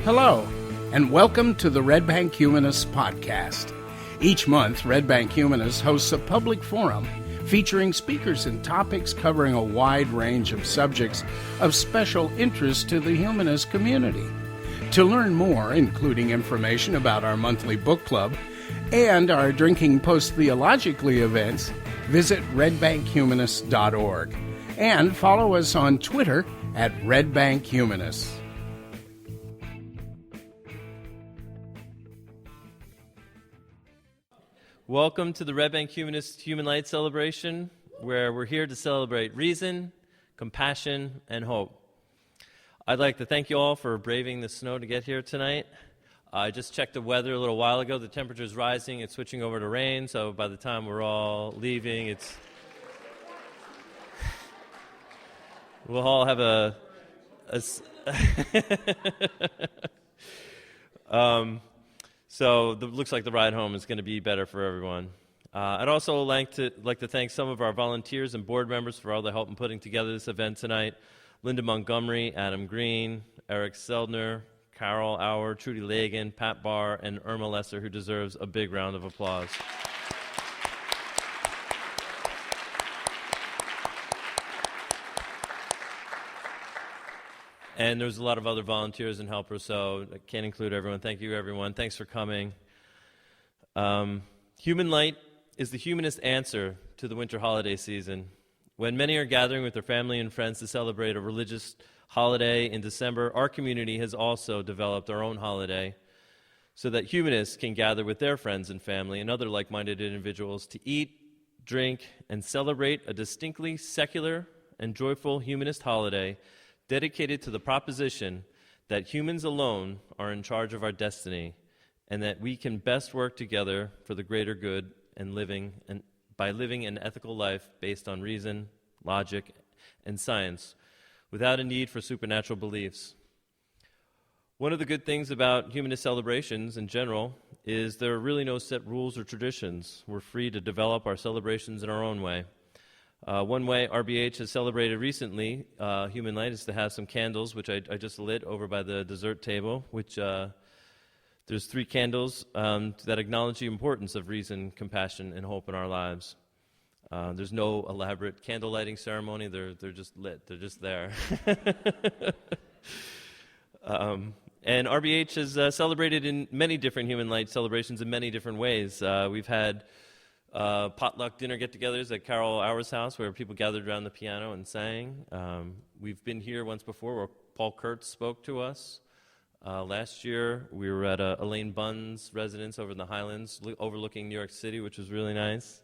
Hello, and welcome to the Red Bank Humanists podcast. Each month, Red Bank Humanists hosts a public forum featuring speakers and topics covering a wide range of subjects of special interest to the humanist community. To learn more, including information about our monthly book club and our Drinking Post-Theologically events, visit redbankhumanists.org and follow us on Twitter at Red Bank Humanists. Welcome to the Red Bank Humanist Human Light Celebration, where we're here to celebrate reason, compassion, and hope. I'd like to thank you all for braving the snow to get here tonight. I just checked the weather a little while ago. The temperature's rising. It's switching over to rain, so by the time we're all leaving, we'll all have So it looks like the ride home is going to be better for everyone. I'd also like to thank some of our volunteers and board members for all the help in putting together this event tonight. Linda Montgomery, Adam Green, Eric Seldner, Carol Auer, Trudy Lagan, Pat Barr, and Irma Lesser, who deserves a big round of applause. And there's a lot of other volunteers and helpers, so I can't include everyone. Thank you, everyone. Thanks for coming. Human Light is the humanist answer to the winter holiday season. When many are gathering with their family and friends to celebrate a religious holiday in December, our community has also developed our own holiday so that humanists can gather with their friends and family and other like-minded individuals to eat, drink, and celebrate a distinctly secular and joyful humanist holiday dedicated to the proposition that humans alone are in charge of our destiny and that we can best work together for the greater good and by living an ethical life based on reason, logic, and science without a need for supernatural beliefs. One of the good things about humanist celebrations in general is there are really no set rules or traditions. We're free to develop our celebrations in our own way. One way RBH has celebrated recently Human Light is to have some candles, which I just lit over by the dessert table, which there's 3 candles that acknowledge the importance of reason, compassion, and hope in our lives. There's no elaborate candle lighting ceremony. They're just lit. They're just there. And RBH has celebrated in many different Human Light celebrations in many different ways. We've had potluck dinner get-togethers at Carol Auer's house where people gathered around the piano and sang. We've been here once before where Paul Kurtz spoke to us. Last year we were at Elaine Bunn's residence over in the Highlands overlooking New York City, which was really nice.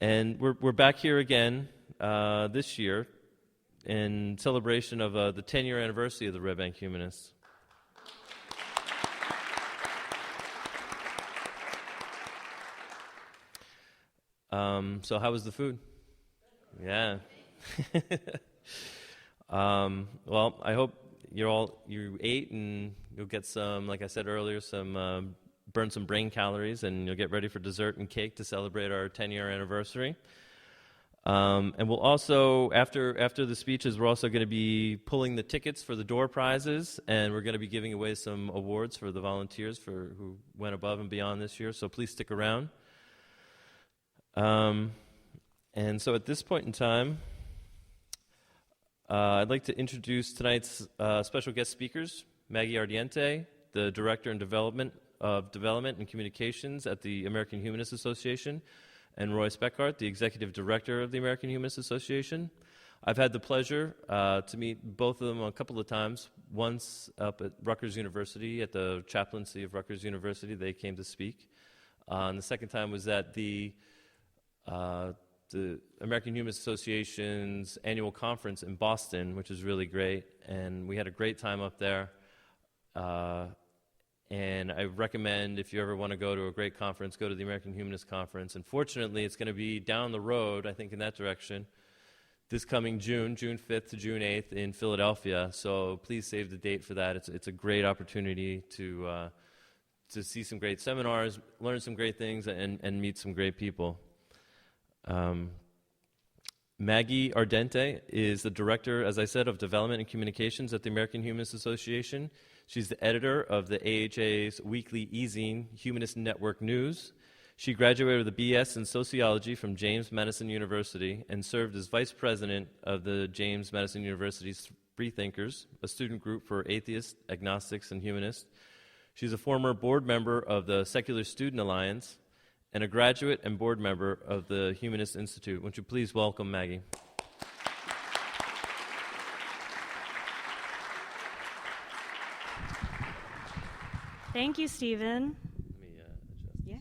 And we're back here again this year in celebration of the 10-year anniversary of the Red Bank Humanists. So how was the food? Yeah. Well, I hope you ate and you'll get some, like I said earlier, burn some brain calories, and you'll get ready for dessert and cake to celebrate our 10-year anniversary. And we'll also, after the speeches, we're also going to be pulling the tickets for the door prizes, and we're going to be giving away some awards for the volunteers who went above and beyond this year. So please stick around. And so at this point in time, I'd like to introduce tonight's special guest speakers, Maggie Ardiente, the Director of Development and Communications at the American Humanist Association, and Roy Speckhardt, the Executive Director of the American Humanist Association. I've had the pleasure to meet both of them a couple of times, once up at Rutgers University, at the chaplaincy of Rutgers University. They came to speak. And the second time was at the American Humanist Association's annual conference in Boston, which is really great, and we had a great time up there. And I recommend, if you ever want to go to a great conference, go to the American Humanist Conference. And fortunately, it's going to be down the road, I think, in that direction, this coming June 5th to June 8th in Philadelphia. So please save the date for that. It's a great opportunity to see some great seminars, learn some great things, and meet some great people. Maggie Ardiente is the Director, as I said, of Development and Communications at the American Humanist Association. She's the editor of the AHA's weekly e-zine, Humanist Network News. She graduated with a BS in Sociology from James Madison University and served as Vice President of the James Madison University's Freethinkers, a student group for atheists, agnostics, and humanists. She's a former board member of the Secular Student Alliance and a graduate and board member of the Humanist Institute. Won't you please welcome Maggie? Thank you, Stephen. Let me adjust. Yeah,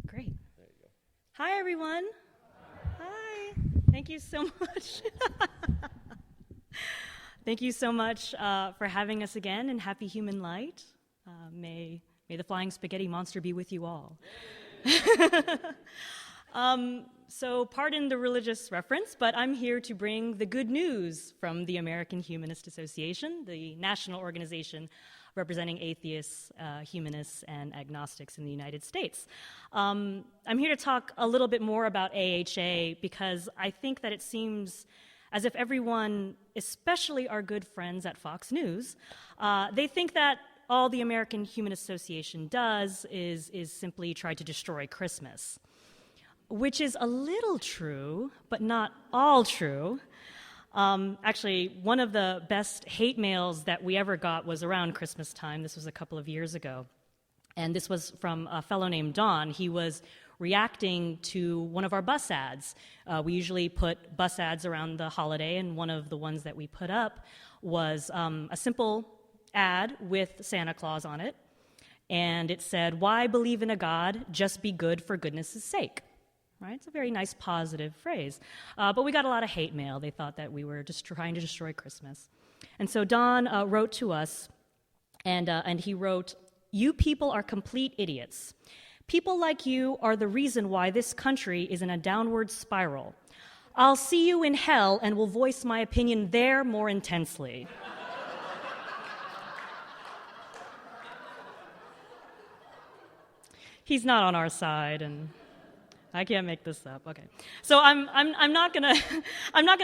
great. There you go. Hi, everyone. Hi. Thank you so much. Thank you so much for having us again, and happy human light. May the flying spaghetti monster be with you all. So pardon the religious reference, but I'm here to bring the good news from the American Humanist Association, the national organization representing atheists, humanists, and agnostics in the United States. I'm here to talk a little bit more about AHA because I think that it seems as if everyone, especially our good friends at Fox News, they think that all the American Humanist Association does is simply try to destroy Christmas, which is a little true, but not all true. Actually, one of the best hate mails that we ever got was around Christmas time. This was a couple of years ago. And this was from a fellow named Don. He was reacting to one of our bus ads. We usually put bus ads around the holiday, and one of the ones that we put up was a simple ad with Santa Claus on it. And it said, "Why believe in a God? Just be good for goodness' sake." Right? It's a very nice, positive phrase. But we got a lot of hate mail. They thought that we were just trying to destroy Christmas. And so Don wrote to us, and he wrote, "You people are complete idiots. People like you are the reason why this country is in a downward spiral. I'll see you in hell and will voice my opinion there more intensely." He's not on our side, and I can't make this up. Okay, so I'm not gonna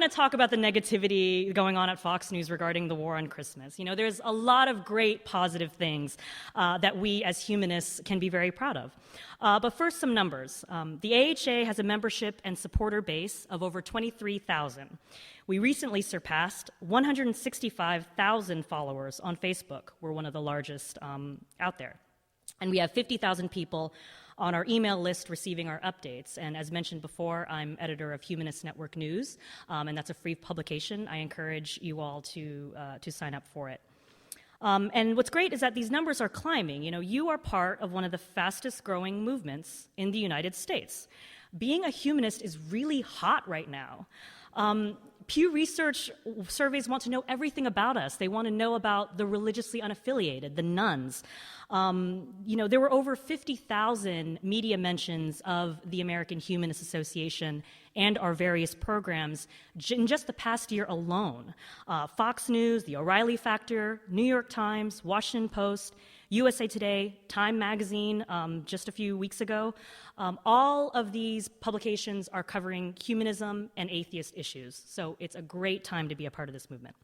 talk about the negativity going on at Fox News regarding the war on Christmas. You know, there's a lot of great positive things that we as humanists can be very proud of. But first, some numbers. The AHA has a membership and supporter base of over 23,000. We recently surpassed 165,000 followers on Facebook. We're one of the largest out there. And we have 50,000 people on our email list receiving our updates. And as mentioned before, I'm editor of Humanist Network News, and that's a free publication. I encourage you all to sign up for it. And what's great is that these numbers are climbing. You know, you are part of one of the fastest growing movements in the United States. Being a humanist is really hot right now. Pew Research surveys want to know everything about us. They want to know about the religiously unaffiliated, the nuns. You know, there were over 50,000 media mentions of the American Humanist Association and our various programs in just the past year alone. Fox News, The O'Reilly Factor, New York Times, Washington Post, USA Today, Time Magazine just a few weeks ago. All of these publications are covering humanism and atheist issues, so it's a great time to be a part of this movement.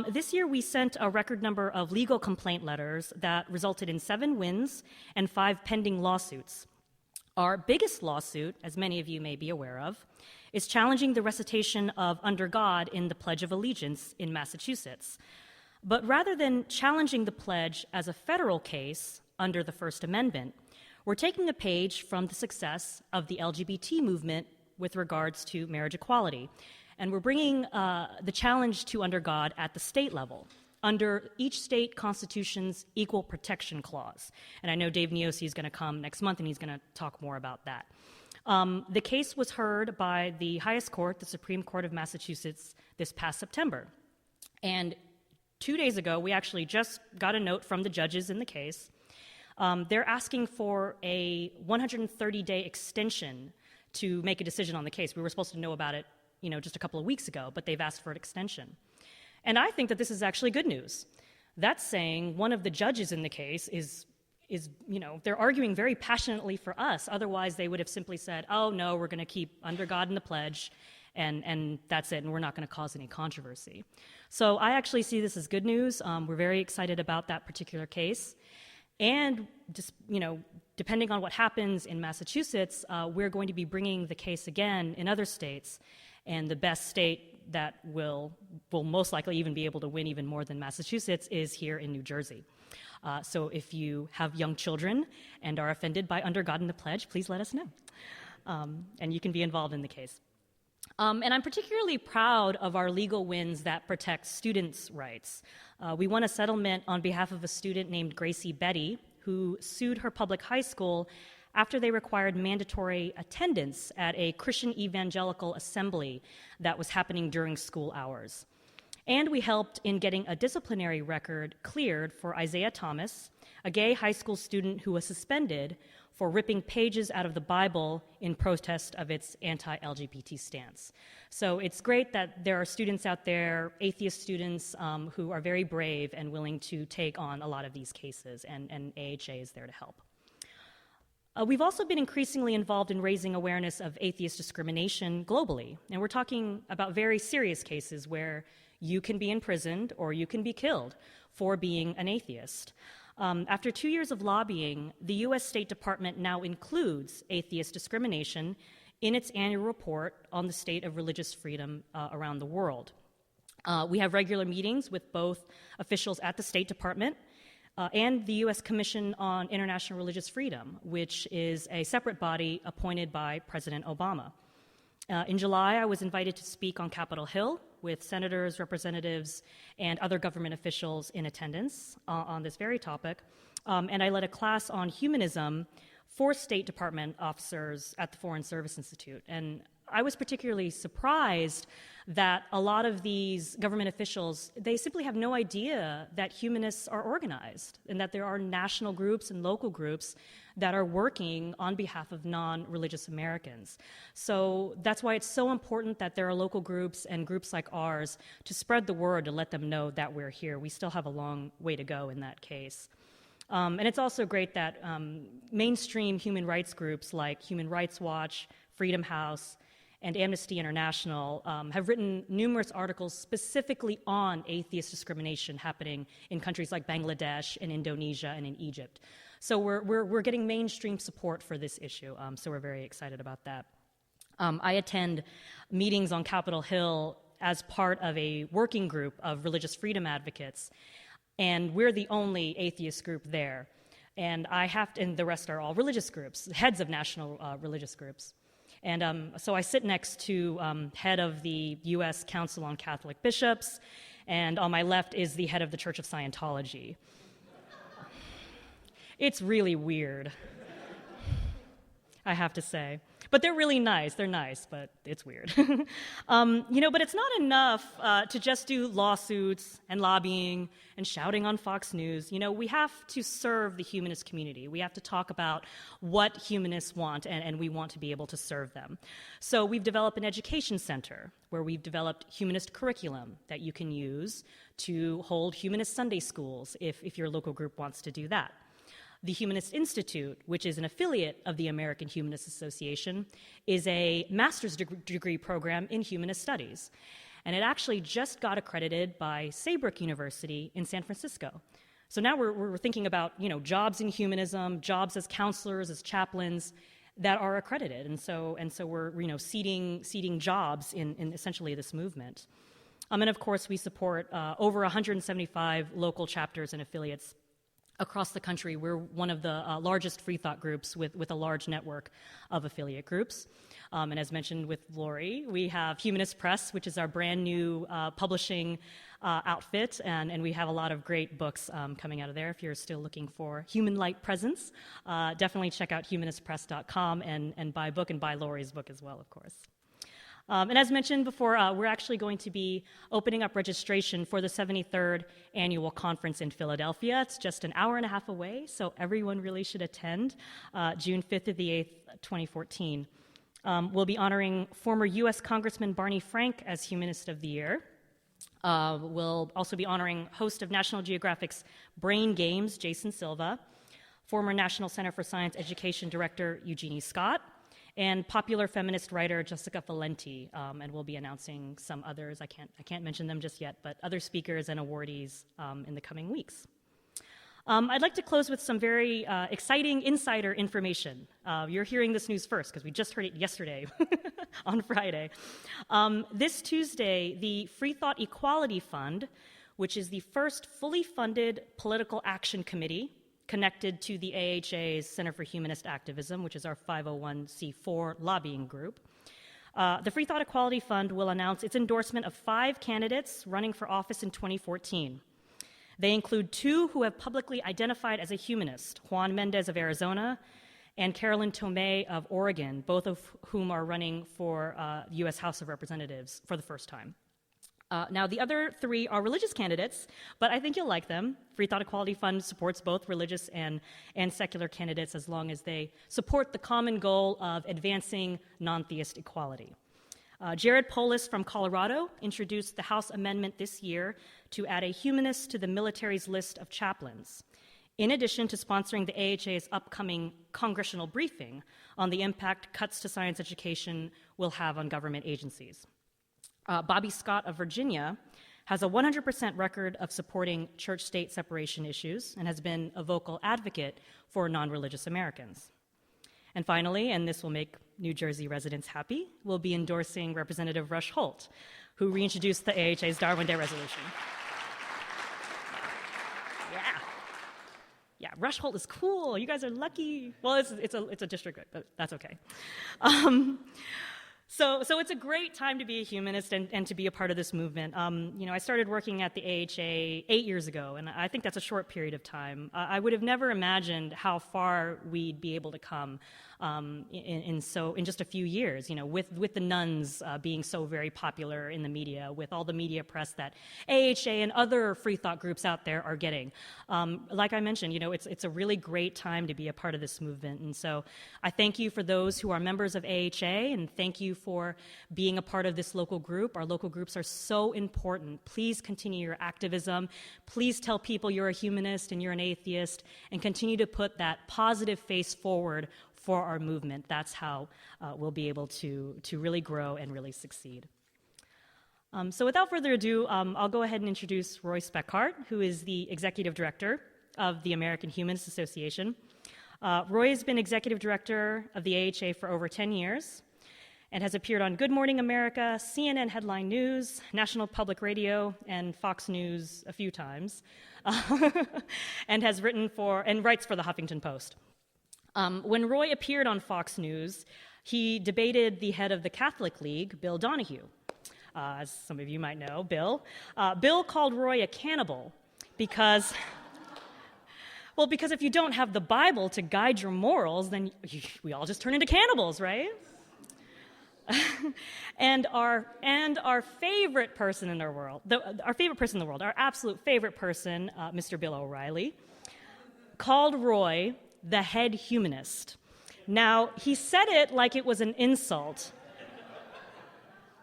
This year we sent a record number of legal complaint letters that resulted in 7 wins and 5 pending lawsuits. Our biggest lawsuit, as many of you may be aware of, is challenging the recitation of Under God in the Pledge of Allegiance in Massachusetts. But rather than challenging the pledge as a federal case under the First Amendment, we're taking a page from the success of the LGBT movement with regards to marriage equality. And we're bringing the challenge to Under God at the state level, under each state constitution's Equal Protection Clause. And I know Dave Neosi is going to come next month, and he's going to talk more about that. The case was heard by the highest court, the Supreme Court of Massachusetts, this past September. And 2 days ago, we actually just got a note from the judges in the case. They're asking for a 130-day extension to make a decision on the case. We were supposed to know about it, you know, just a couple of weeks ago, but they've asked for an extension. And I think that this is actually good news. That's saying one of the judges in the case is, you know, they're arguing very passionately for us. Otherwise, they would have simply said, oh, no, we're going to keep Under God in the Pledge, and that's it, and we're not going to cause any controversy. So I actually see this as good news. We're very excited about that particular case. And just, depending on what happens in Massachusetts, we're going to be bringing the case again in other states. And the best state that will most likely even be able to win even more than Massachusetts is here in New Jersey. So if you have young children and are offended by Under God and the Pledge, please let us know. And you can be involved in the case. And I'm particularly proud of our legal wins that protect students' rights. We won a settlement on behalf of a student named Gracie Betty, who sued her public high school after they required mandatory attendance at a Christian evangelical assembly that was happening during school hours. And we helped in getting a disciplinary record cleared for Isaiah Thomas, a gay high school student who was suspended for ripping pages out of the Bible in protest of its anti-LGBT stance. So it's great that there are students out there, atheist students, who are very brave and willing to take on a lot of these cases, and AHA is there to help. We've also been increasingly involved in raising awareness of atheist discrimination globally, and we're talking about very serious cases where you can be imprisoned or you can be killed for being an atheist. After 2 years of lobbying, the U.S. State Department now includes atheist discrimination in its annual report on the state of religious freedom around the world. We have regular meetings with both officials at the State Department and the U.S. Commission on International Religious Freedom, which is a separate body appointed by President Obama. In July, I was invited to speak on Capitol Hill with senators, representatives, and other government officials in attendance on this very topic. And I led a class on humanism for State Department officers at the Foreign Service Institute. And I was particularly surprised that a lot of these government officials, they simply have no idea that humanists are organized and that there are national groups and local groups that are working on behalf of non-religious Americans. So that's why it's so important that there are local groups and groups like ours to spread the word, to let them know that we're here. We still have a long way to go in that case. And it's also great that mainstream human rights groups like Human Rights Watch, Freedom House, and Amnesty International have written numerous articles specifically on atheist discrimination happening in countries like Bangladesh and Indonesia and in Egypt. So we're getting mainstream support for this issue, so we're very excited about that. I attend meetings on Capitol Hill as part of a working group of religious freedom advocates, and we're the only atheist group there. And and the rest are all religious groups, heads of national religious groups. And so I sit next to head of the U.S. Council on Catholic Bishops, and on my left is the head of the Church of Scientology. It's really weird, I have to say. But they're really nice. They're nice, but it's weird. But it's not enough to just do lawsuits and lobbying and shouting on Fox News. We have to serve the humanist community. We have to talk about what humanists want, and we want to be able to serve them. So we've developed an education center where we've developed humanist curriculum that you can use to hold humanist Sunday schools if your local group wants to do that. The Humanist Institute, which is an affiliate of the American Humanist Association, is a master's degree program in humanist studies. And it actually just got accredited by Saybrook University in San Francisco. So now we're thinking about, jobs in humanism, jobs as counselors, as chaplains that are accredited. And so we're, seeding jobs in essentially this movement. And of course, we support over 175 local chapters and affiliates across the country. We're one of the largest free thought groups with a large network of affiliate groups. And as mentioned with Lori, we have Humanist Press, which is our brand new publishing outfit, and we have a lot of great books coming out of there. If you're still looking for human light presence, definitely check out humanistpress.com and buy a book, and buy Lori's book as well, of course. And as mentioned before, we're actually going to be opening up registration for the 73rd annual conference in Philadelphia. It's just an hour and a half away, so everyone really should attend, June 5th to the 8th, 2014. We'll be honoring former U.S. Congressman Barney Frank as Humanist of the Year. We'll also be honoring host of National Geographic's Brain Games, Jason Silva, former National Center for Science Education Director Eugenie Scott, and popular feminist writer Jessica Valenti, and we'll be announcing some others. I can't mention them just yet, but other speakers and awardees in the coming weeks. I'd like to close with some very exciting insider information. You're hearing this news first because we just heard it yesterday on Friday. This Tuesday, the Free Thought Equality Fund, which is the first fully funded political action committee connected to the AHA's Center for Humanist Activism, which is our 501c4 lobbying group. The Free Thought Equality Fund will announce its endorsement of 5 candidates running for office in 2014. They include 2 who have publicly identified as a humanist, Juan Mendez of Arizona and Carolyn Tomei of Oregon, both of whom are running for the U.S. House of Representatives for the first time. Now, the other 3 are religious candidates, but I think you'll like them. Free Thought Equality Fund supports both religious and secular candidates as long as they support the common goal of advancing non-theist equality. Jared Polis from Colorado introduced the House amendment this year to add a humanist to the military's list of chaplains, in addition to sponsoring the AHA's upcoming congressional briefing on the impact cuts to science education will have on government agencies. Bobby Scott of Virginia has a 100% record of supporting church-state separation issues and has been a vocal advocate for non-religious Americans. And finally, and this will make New Jersey residents happy, we'll be endorsing Representative Rush Holt, who reintroduced the AHA's Darwin Day resolution. Yeah, Rush Holt is cool. You guys are lucky. Well, it's a district, but that's okay. So it's a great time to be a humanist and to be a part of this movement. I started working at the AHA 8 years ago, and I think that's a short period of time. I would have never imagined how far we'd be able to come in just a few years. With the nuns being so very popular in the media, with all the media press that AHA and other free thought groups out there are getting. Like I mentioned, it's a really great time to be a part of this movement, and so I thank you for those who are members of AHA, and thank you for being a part of this local group. Our local groups are so important. Please continue your activism. Please tell people you're a humanist and you're an atheist, and continue to put that positive face forward for our movement. That's how we'll be able to really grow and really succeed. So without further ado, I'll go ahead and introduce Roy Speckhardt, who is the Executive Director of the American Humanist Association. Roy has been Executive Director of the AHA for over 10 years, and has appeared on Good Morning America, CNN Headline News, National Public Radio, and Fox News a few times, and has written and writes for the Huffington Post. When Roy appeared on Fox News, he debated the head of the Catholic League, Bill Donahue. As some of you might know, Bill. Bill called Roy a cannibal because if you don't have the Bible to guide your morals, then we all just turn into cannibals, right? and our favorite person in our world, our absolute favorite person, Mr. Bill O'Reilly, called Roy the head humanist. Now, he said it like it was an insult.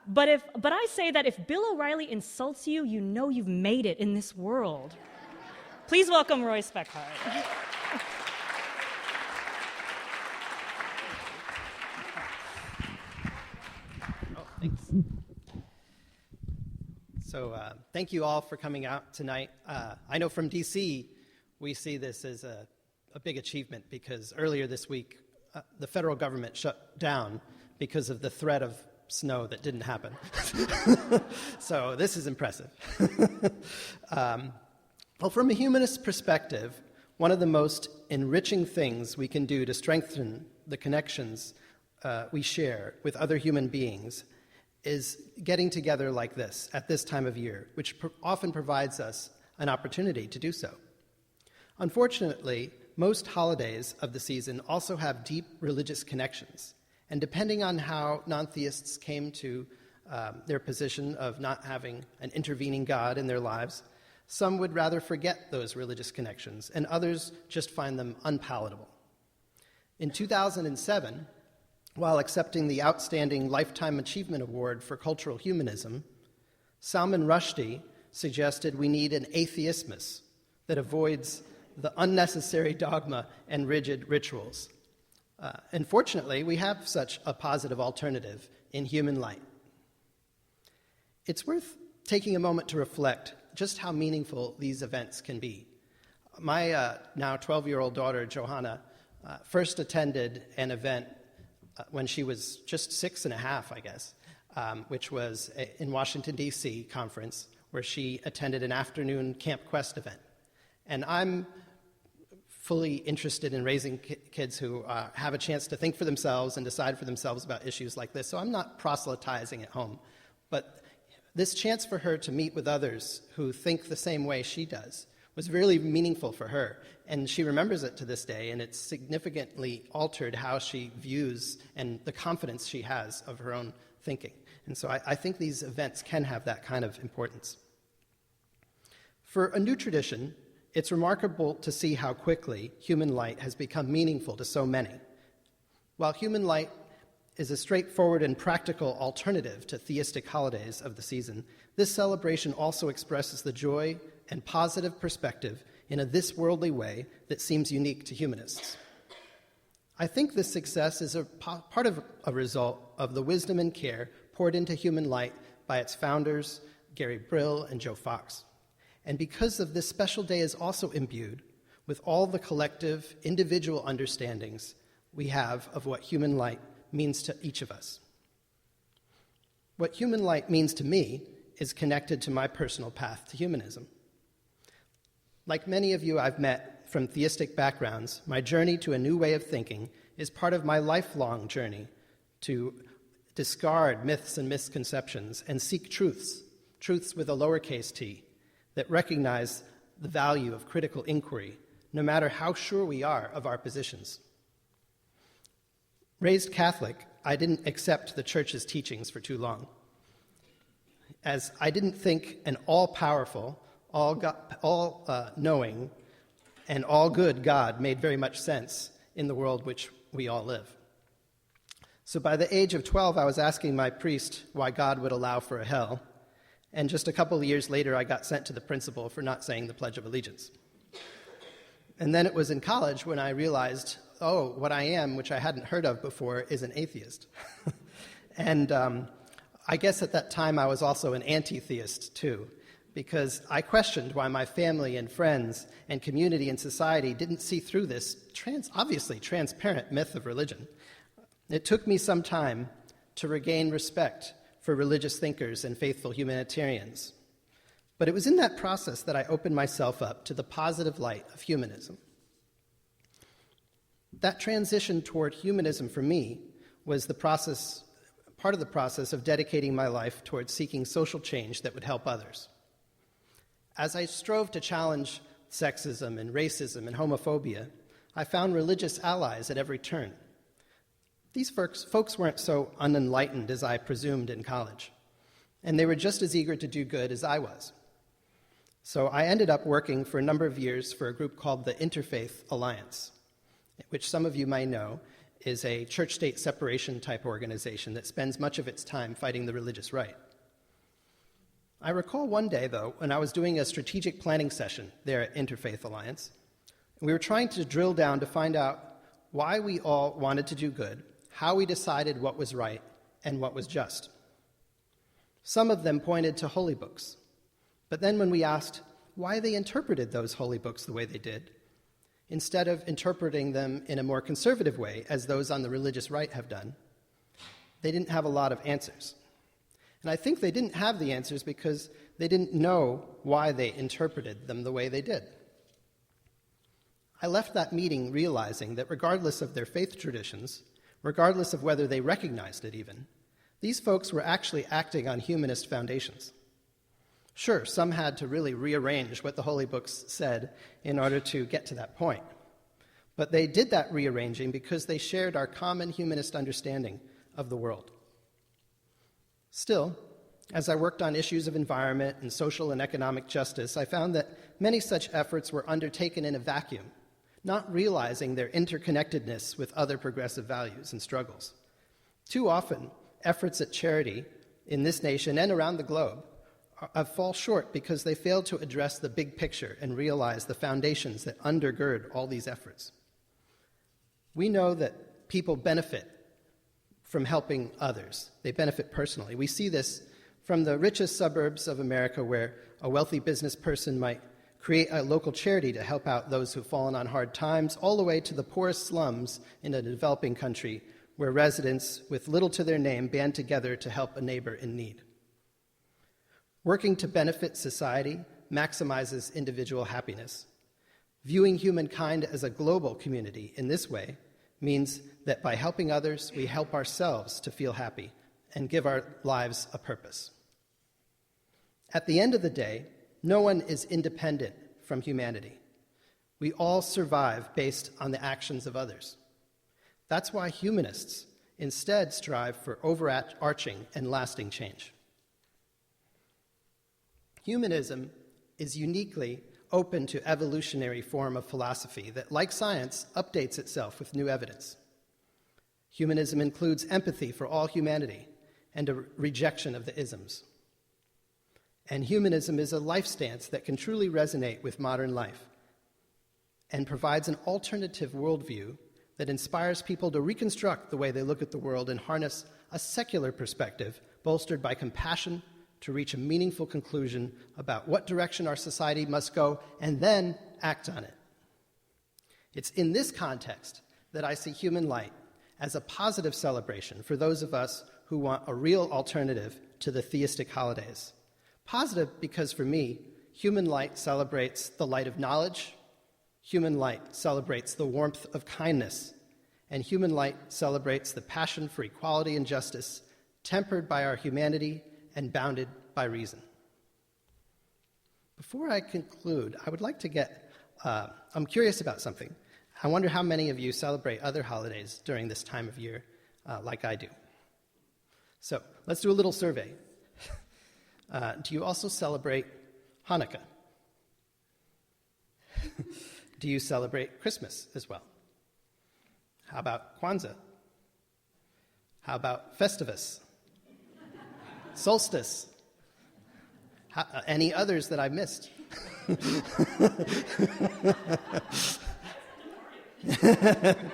But I say that if Bill O'Reilly insults you, you know you've made it in this world. Please welcome Roy Speckhardt. Thanks. So thank you all for coming out tonight. I know from DC, we see this as a big achievement because earlier this week, the federal government shut down because of the threat of snow that didn't happen. So this is impressive. Well, from a humanist perspective, one of the most enriching things we can do to strengthen the connections we share with other human beings is getting together like this at this time of year, which often provides us an opportunity to do so. Unfortunately, most holidays of the season also have deep religious connections, and depending on how non-theists came to their position of not having an intervening God in their lives, some would rather forget those religious connections, and others just find them unpalatable. In 2007, while accepting the Outstanding Lifetime Achievement Award for Cultural Humanism, Salman Rushdie suggested we need an atheismus that avoids the unnecessary dogma and rigid rituals. And fortunately, we have such a positive alternative in human light. It's worth taking a moment to reflect just how meaningful these events can be. My now 12-year-old daughter, Johanna, first attended an event when she was just 6.5, I guess, which was in Washington, D.C. conference, where she attended an afternoon Camp Quest event. And I'm fully interested in raising kids who have a chance to think for themselves and decide for themselves about issues like this, so I'm not proselytizing at home. But this chance for her to meet with others who think the same way she does was really meaningful for her, and she remembers it to this day, and it's significantly altered how she views and the confidence she has of her own thinking. And so I think these events can have that kind of importance. For a new tradition, it's remarkable to see how quickly human light has become meaningful to so many. While human light is a straightforward and practical alternative to theistic holidays of the season, this celebration also expresses the joy and positive perspective in a this-worldly way that seems unique to humanists. I think this success is a part of a result of the wisdom and care poured into human light by its founders, Gary Brill and Joe Fox. And because of this special day is also imbued with all the collective, individual understandings we have of what human light means to each of us. What human light means to me is connected to my personal path to humanism. Like many of you I've met from theistic backgrounds, my journey to a new way of thinking is part of my lifelong journey to discard myths and misconceptions and seek truths with a lowercase t, that recognize the value of critical inquiry, no matter how sure we are of our positions. Raised Catholic, I didn't accept the Church's teachings for too long, as I didn't think an all-powerful, all-knowing, and all-good God made very much sense in the world which we all live. So by the age of 12, I was asking my priest why God would allow for a hell, and just a couple of years later, I got sent to the principal for not saying the Pledge of Allegiance. And then it was in college when I realized, oh, what I am, which I hadn't heard of before, is an atheist. And I guess at that time I was also an anti-theist too, because I questioned why my family and friends and community and society didn't see through this obviously transparent myth of religion. It took me some time to regain respect for religious thinkers and faithful humanitarians. But it was in that process that I opened myself up to the positive light of humanism. That transition toward humanism for me was part of the process of dedicating my life towards seeking social change that would help others. As I strove to challenge sexism and racism and homophobia, I found religious allies at every turn. These folks weren't so unenlightened as I presumed in college, and they were just as eager to do good as I was. So I ended up working for a number of years for a group called the Interfaith Alliance, which some of you may know is a church-state separation type organization that spends much of its time fighting the religious right. I recall one day, though, when I was doing a strategic planning session there at Interfaith Alliance, and we were trying to drill down to find out why we all wanted to do good, how we decided what was right and what was just. Some of them pointed to holy books, but then when we asked why they interpreted those holy books the way they did, instead of interpreting them in a more conservative way, as those on the religious right have done, they didn't have a lot of answers. And I think they didn't have the answers because they didn't know why they interpreted them the way they did. I left that meeting realizing that regardless of their faith traditions, regardless of whether they recognized it even, these folks were actually acting on humanist foundations. Sure, some had to really rearrange what the holy books said in order to get to that point. But they did that rearranging because they shared our common humanist understanding of the world. Still, as I worked on issues of environment and social and economic justice, I found that many such efforts were undertaken in a vacuum, not realizing their interconnectedness with other progressive values and struggles. Too often, efforts at charity in this nation and around the globe fall short because they fail to address the big picture and realize the foundations that undergird all these efforts. We know that people benefit from helping others. They benefit personally. We see this from the richest suburbs of America, where a wealthy business person might create a local charity to help out those who've fallen on hard times, all the way to the poorest slums in a developing country, where residents with little to their name band together to help a neighbor in need. Working to benefit society maximizes individual happiness. Viewing humankind as a global community in this way means that by helping others, we help ourselves to feel happy and give our lives a purpose. At the end of the day, no one is independent from humanity. We all survive based on the actions of others. That's why humanists instead strive for overarching and lasting change. Humanism is uniquely open to evolutionary form of philosophy that, like science, updates itself with new evidence. Humanism includes empathy for all humanity and a rejection of the isms. And humanism is a life stance that can truly resonate with modern life and provides an alternative worldview that inspires people to reconstruct the way they look at the world and harness a secular perspective bolstered by compassion to reach a meaningful conclusion about what direction our society must go and then act on it. It's in this context that I see Human Light as a positive celebration for those of us who want a real alternative to the theistic holidays. Positive because, for me, Human Light celebrates the light of knowledge, Human Light celebrates the warmth of kindness, and Human Light celebrates the passion for equality and justice, tempered by our humanity and bounded by reason. Before I conclude, I would like to I'm curious about something. I wonder how many of you celebrate other holidays during this time of year like I do. So let's do a little survey. Do you also celebrate Hanukkah? Do you celebrate Christmas as well? How about Kwanzaa? How about Festivus? Solstice? Any others that I missed?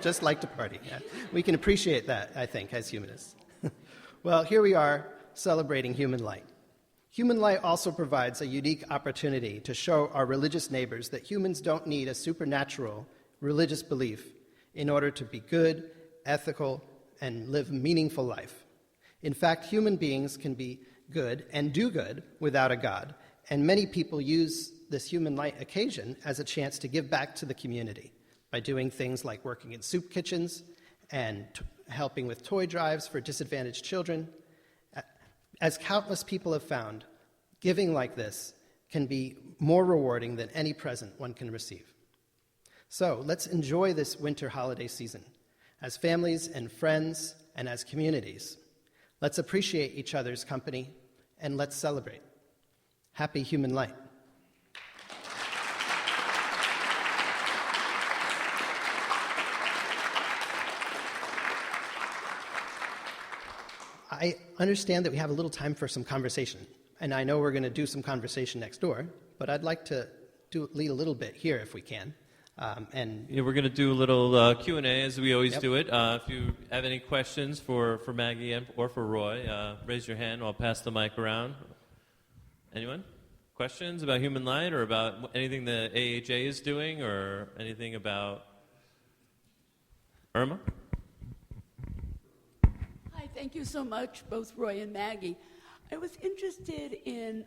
Just like to party. Yeah. We can appreciate that, I think, as humanists. Well, here we are celebrating Human Light. Human Light also provides a unique opportunity to show our religious neighbors that humans don't need a supernatural religious belief in order to be good, ethical, and live a meaningful life. In fact, human beings can be good and do good without a God, and many people use this Human Light occasion as a chance to give back to the community by doing things like working in soup kitchens and helping with toy drives for disadvantaged children. As countless people have found, giving like this can be more rewarding than any present one can receive. So let's enjoy this winter holiday season as families and friends and as communities. Let's appreciate each other's company and let's celebrate. Happy Human Light. I understand that we have a little time for some conversation, and I know we're going to do some conversation next door, but I'd like to lead a little bit here if we can. Yeah, we're going to do a little Q&A as we always do it. If you have any questions for Maggie or for Roy, raise your hand. I'll pass the mic around. Anyone? Questions about Human Light or about anything the AHA is doing or anything about Irma? Hi, thank you so much, both Roy and Maggie. I was interested in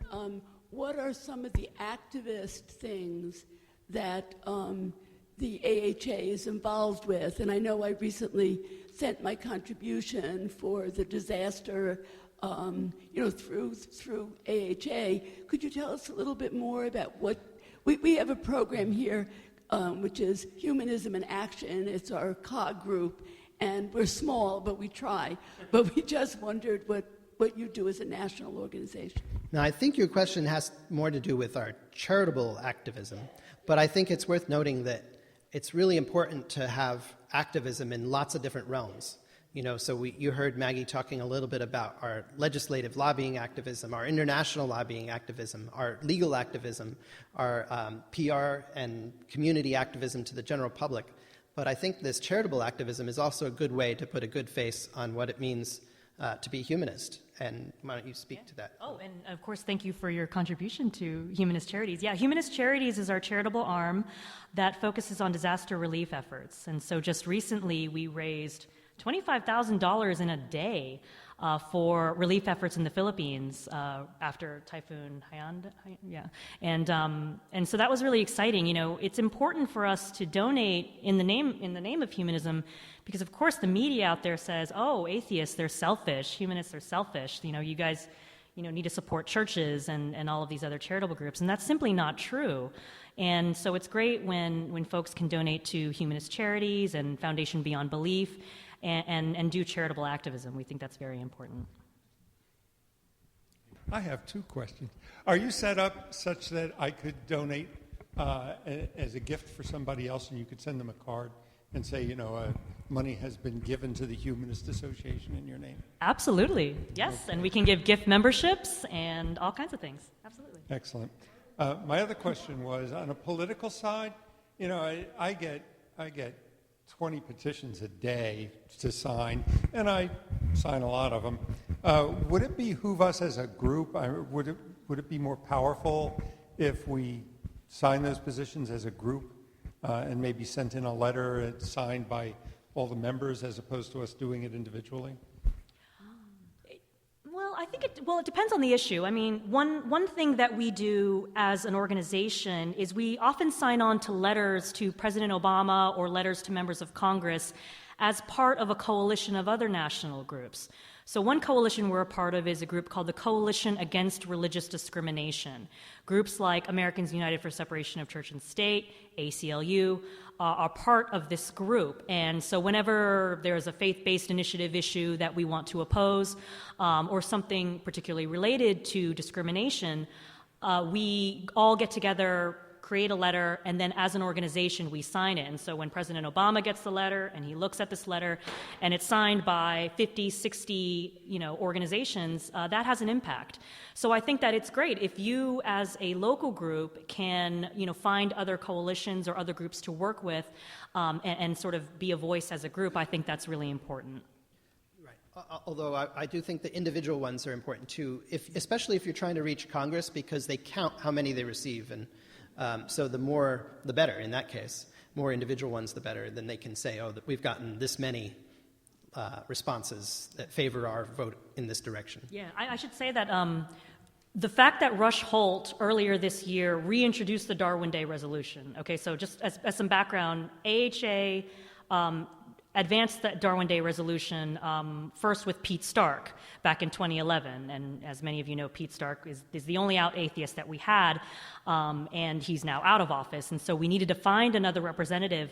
what are some of the activist things that the AHA is involved with. And I know I recently sent my contribution for the disaster, through AHA. Could you tell us a little bit more about what we have a program here, which is Humanism in Action. It's our COG group, and we're small, but we try. But we just wondered what you do as a national organization. Now, I think your question has more to do with our charitable activism, but I think it's worth noting that it's really important to have activism in lots of different realms. You heard Maggie talking a little bit about our legislative lobbying activism, our international lobbying activism, our legal activism, our PR and community activism to the general public. But I think this charitable activism is also a good way to put a good face on what it means to be humanist. And why don't you speak to that? Oh, and of course, thank you for your contribution to Humanist Charities. Yeah, Humanist Charities is our charitable arm that focuses on disaster relief efforts. And so just recently, we raised $25,000 in a day for relief efforts in the Philippines after Typhoon Haiyan. Yeah, and so that was really exciting. You know, it's important for us to donate in the name of humanism, because of course the media out there says, "Oh, atheists, they're selfish. Humanists are selfish. You know, you guys, need to support churches and all of these other charitable groups," and that's simply not true. And so it's great when folks can donate to humanist charities and Foundation Beyond Belief. And do charitable activism. We think that's very important. I have two questions. Are you set up such that I could donate as a gift for somebody else, and you could send them a card and say, money has been given to the Humanist Association in your name? Absolutely, yes. Okay. And we can give gift memberships and all kinds of things. Absolutely. Excellent. My other question was, on a political side, I get 20 petitions a day to sign, and I sign a lot of them. Would it behoove us as a group, would it be more powerful if we sign those petitions as a group and maybe sent in a letter signed by all the members as opposed to us doing it individually? Well, I think it depends on the issue. I mean, one thing that we do as an organization is we often sign on to letters to President Obama or letters to members of Congress as part of a coalition of other national groups. So one coalition we're a part of is a group called the Coalition Against Religious Discrimination. Groups like Americans United for Separation of Church and State, ACLU, are part of this group. And so whenever there's a faith-based initiative issue that we want to oppose, or something particularly related to discrimination, we all get together, create a letter, and then as an organization we sign it. And so when President Obama gets the letter and he looks at this letter and it's signed by 50, 60 organizations, that has an impact. So I think that it's great if you as a local group can find other coalitions or other groups to work with and sort of be a voice as a group. I think that's really important. Although I do think the individual ones are important too, especially if you're trying to reach Congress, because they count how many they receive, and so the more, the better in that case. More individual ones, the better. Then they can say, that we've gotten this many responses that favor our vote in this direction. Yeah, I should say that the fact that Rush Holt earlier this year reintroduced the Darwin Day resolution. Okay, so just as some background, AHA advanced that Darwin Day resolution first with Pete Stark back in 2011. And as many of you know, Pete Stark is the only out atheist that we had, and he's now out of office. And so we needed to find another representative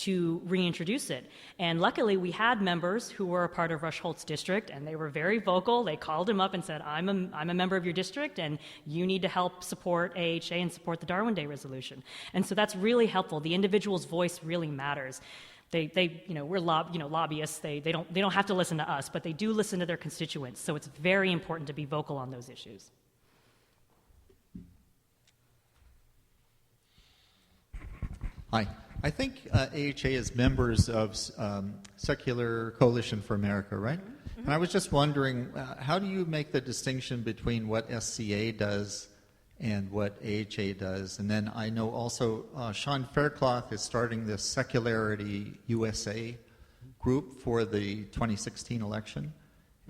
to reintroduce it. And luckily, we had members who were a part of Rush Holt's district, and they were very vocal. They called him up and said, I'm a member of your district, and you need to help support AHA and support the Darwin Day resolution. And so that's really helpful. The individual's voice really matters. We're lobbyists. They don't have to listen to us, but they do listen to their constituents. So it's very important to be vocal on those issues. Hi. I think AHA is members of Secular Coalition for America, right? Mm-hmm. And I was just wondering, how do you make the distinction between what SCA does and what AHA does? And then I know also Sean Faircloth is starting this Secularity USA group for the 2016 election.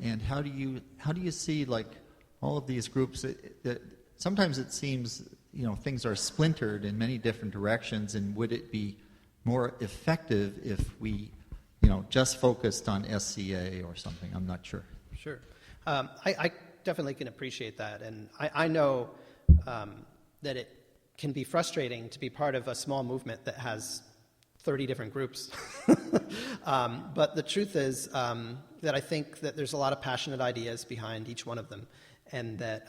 And how do you see like all of these groups? Sometimes it seems things are splintered in many different directions. And would it be more effective if we just focused on SCA or something? I'm not sure. Sure, I definitely can appreciate that, and I know that it can be frustrating to be part of a small movement that has 30 different groups. But the truth is that I think that there's a lot of passionate ideas behind each one of them, and that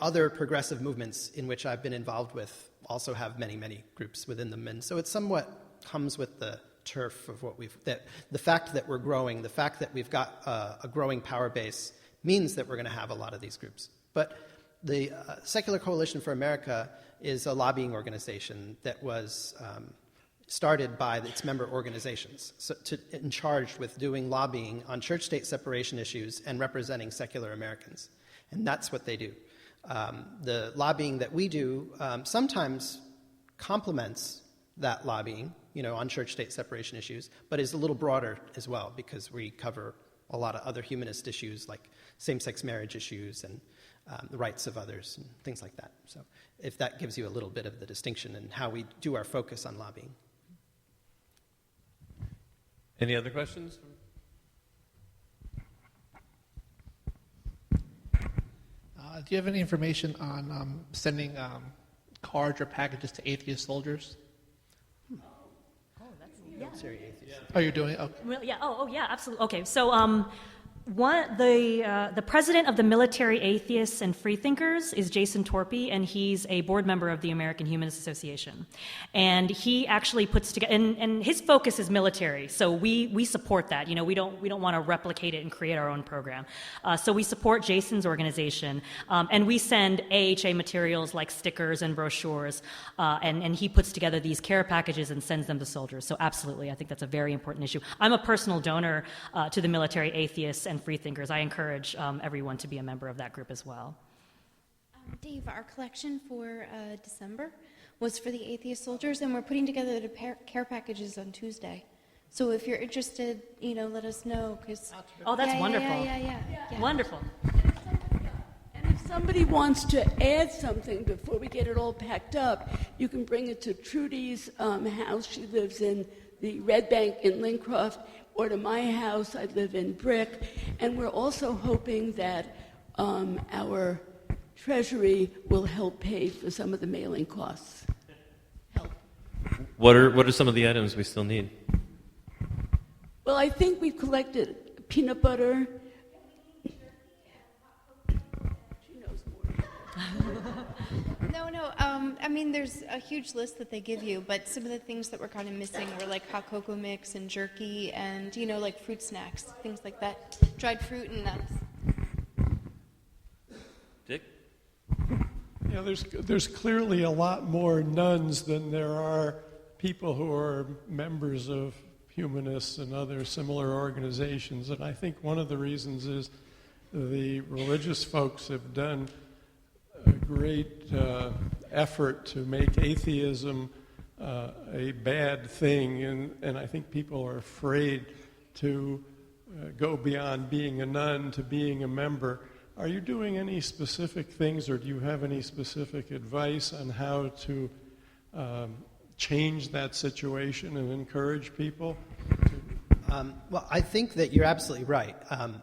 other progressive movements in which I've been involved with also have many, many groups within them. And so it somewhat comes with the turf of the fact that we're growing, the fact that we've got a growing power base means that we're going to have a lot of these groups. But the Secular Coalition for America is a lobbying organization that was started by its member organizations, in charge with doing lobbying on church-state separation issues and representing secular Americans. And that's what they do. The lobbying that we do sometimes complements that lobbying, on church-state separation issues, but is a little broader as well because we cover a lot of other humanist issues like same-sex marriage issues and the rights of others and things like that. So if that gives you a little bit of the distinction in how we do our focus on lobbying. Any other questions? Do you have any information on sending cards or packages to atheist soldiers? Military atheists. Oh, you're doing it? Okay. Well, yeah. Oh, yeah. Absolutely. Okay. So, the president of the Military Atheists and Freethinkers is Jason Torpy, and he's a board member of the American Humanist Association. And he actually puts together, and his focus is military, so we support that. We don't want to replicate it and create our own program. So we support Jason's organization, and we send AHA materials like stickers and brochures, and he puts together these care packages and sends them to soldiers. So absolutely, I think that's a very important issue. I'm a personal donor to the Military Atheists and Freethinkers. I encourage everyone to be a member of that group as well. Dave, our collection for December was for the atheist soldiers, and we're putting together the care packages on Tuesday. So if you're interested, let us know. Oh, that's wonderful. Yeah. Wonderful. And if somebody wants to add something before we get it all packed up, you can bring it to Trudy's house. She lives in the Red Bank in Lincroft, or to my house. I live in Brick. And we're also hoping that our Treasury will help pay for some of the mailing costs. Help. What are some of the items we still need? Well, I think we've collected peanut butter. She knows more. No. There's a huge list that they give you, but some of the things that were kind of missing were like hot cocoa mix and jerky and, like fruit snacks, things like that. Dried fruit and nuts. Dick? Yeah, there's clearly a lot more nuns than there are people who are members of humanists and other similar organizations. And I think one of the reasons is the religious folks have done a great effort to make atheism a bad thing, and I think people are afraid to go beyond being a nun to being a member. Are you doing any specific things, or do you have any specific advice on how to change that situation and encourage people? Well, I think that you're absolutely right.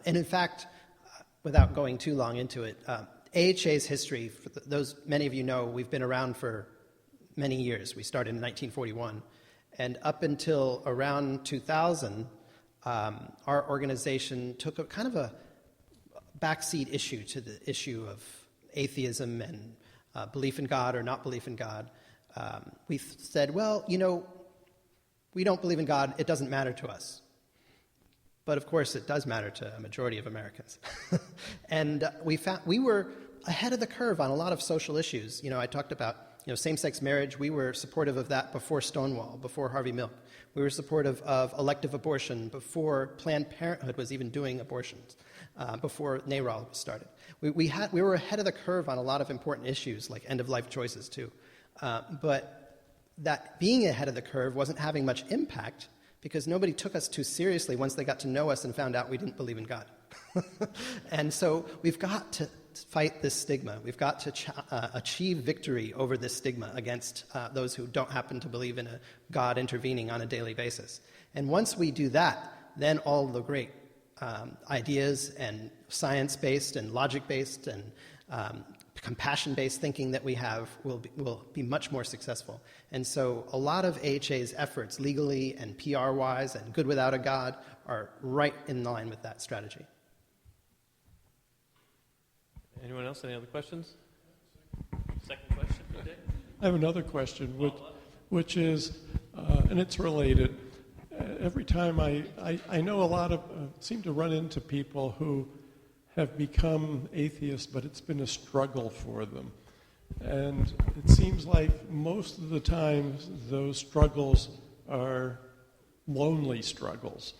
And in fact, without going too long into it, AHA's history, for those many of you know, we've been around for many years. We started in 1941. And up until around 2000, our organization took a kind of a backseat issue to the issue of atheism and belief in God or not belief in God. We said, well, we don't believe in God. It doesn't matter to us. But of course, it does matter to a majority of Americans. And we found we were ahead of the curve on a lot of social issues. I talked about same-sex marriage. We were supportive of that before Stonewall, before Harvey Milk. We were supportive of elective abortion before Planned Parenthood was even doing abortions, before NARAL was started. We were ahead of the curve on a lot of important issues like end-of-life choices too. But that being ahead of the curve wasn't having much impact because nobody took us too seriously once they got to know us and found out we didn't believe in God. And so we've got to fight this stigma. We've got to achieve victory over this stigma against those who don't happen to believe in a God intervening on a daily basis. And once we do that, then all the great ideas and science-based and logic-based and compassion-based thinking that we have will be much more successful. And so a lot of AHA's efforts, legally and PR-wise and Good Without a God, are right in line with that strategy. Anyone else? Any other questions? Second question, Dick? I have another question, which is, and it's related. Every time I know a lot of, seem to run into people who have become atheists, but it's been a struggle for them. And it seems like most of the time those struggles are lonely struggles.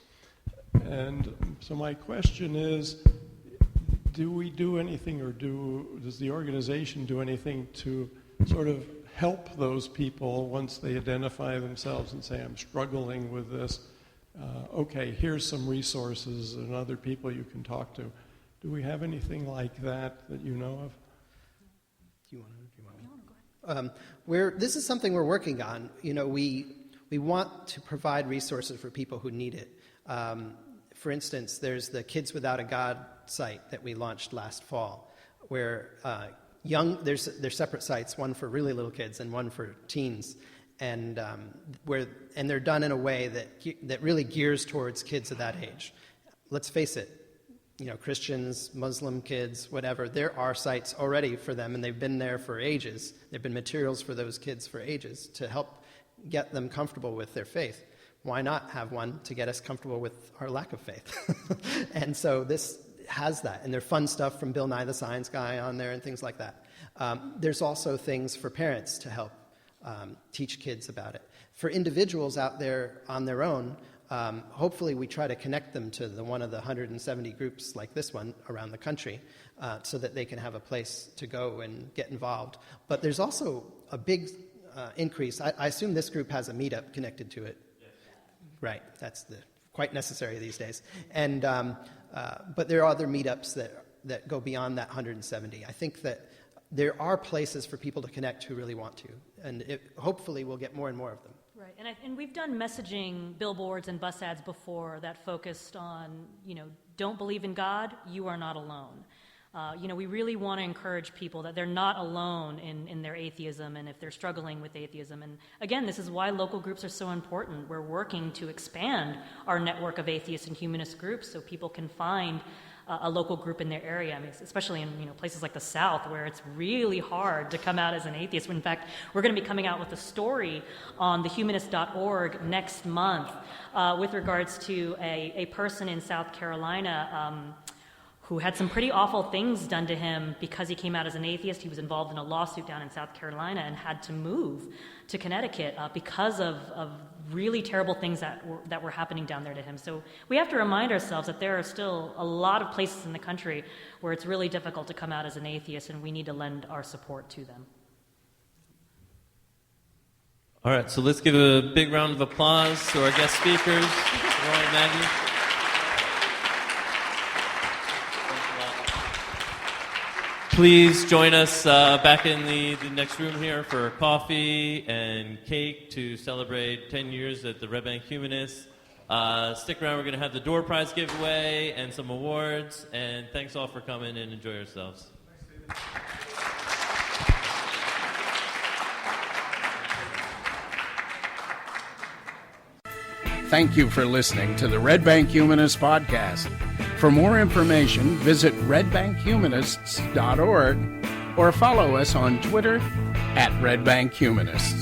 And so my question is, do we do anything, or does the organization do anything to sort of help those people once they identify themselves and say, I'm struggling with this? Okay, here's some resources and other people you can talk to. Do we have anything like that you know of? Do you want to? This is something we're working on. You know, we want to provide resources for people who need it. For instance, there's the Kids Without a God site that we launched last fall, where there's separate sites, one for really little kids and one for teens, and they're done in a way that really gears towards kids of that age. Let's face it, you know, Christians, Muslim kids, whatever, there are sites already for them, and they've been there for ages. There have been materials for those kids for ages to help get them comfortable with their faith. Why not have one to get us comfortable with our lack of faith? And so this has that. And there's fun stuff from Bill Nye the Science Guy on there and things like that. There's also things for parents to help teach kids about it. For individuals out there on their own, hopefully we try to connect them to one of the 170 groups like this one around the country so that they can have a place to go and get involved. But there's also a big increase. I assume this group has a meetup connected to it. Right, that's quite necessary these days. And but there are other meetups that go beyond that 170. I think that there are places for people to connect who really want to, and hopefully we'll get more and more of them. Right, and we've done messaging billboards and bus ads before that focused on, you know, don't believe in God, you are not alone. You know, we really want to encourage people that they're not alone in their atheism and if they're struggling with atheism. And again, this is why local groups are so important. We're working to expand our network of atheist and humanist groups so people can find a local group in their area. I mean, especially in places like the South where it's really hard to come out as an atheist. In fact, we're going to be coming out with a story on thehumanist.org next month with regards to a person in South Carolina who had some pretty awful things done to him because he came out as an atheist. He was involved in a lawsuit down in South Carolina and had to move to Connecticut because of really terrible things that were happening down there to him. So we have to remind ourselves that there are still a lot of places in the country where it's really difficult to come out as an atheist, and we need to lend our support to them. All right, so let's give a big round of applause to our guest speakers, Roy and Maggie. Please join us back in the next room here for coffee and cake to celebrate 10 years at the Red Bank Humanists. Stick around, we're going to have the door prize giveaway and some awards. And thanks all for coming and enjoy yourselves. Thank you for listening to the Red Bank Humanist Podcast. For more information, visit redbankhumanists.org or follow us on Twitter @RedBankHumanists.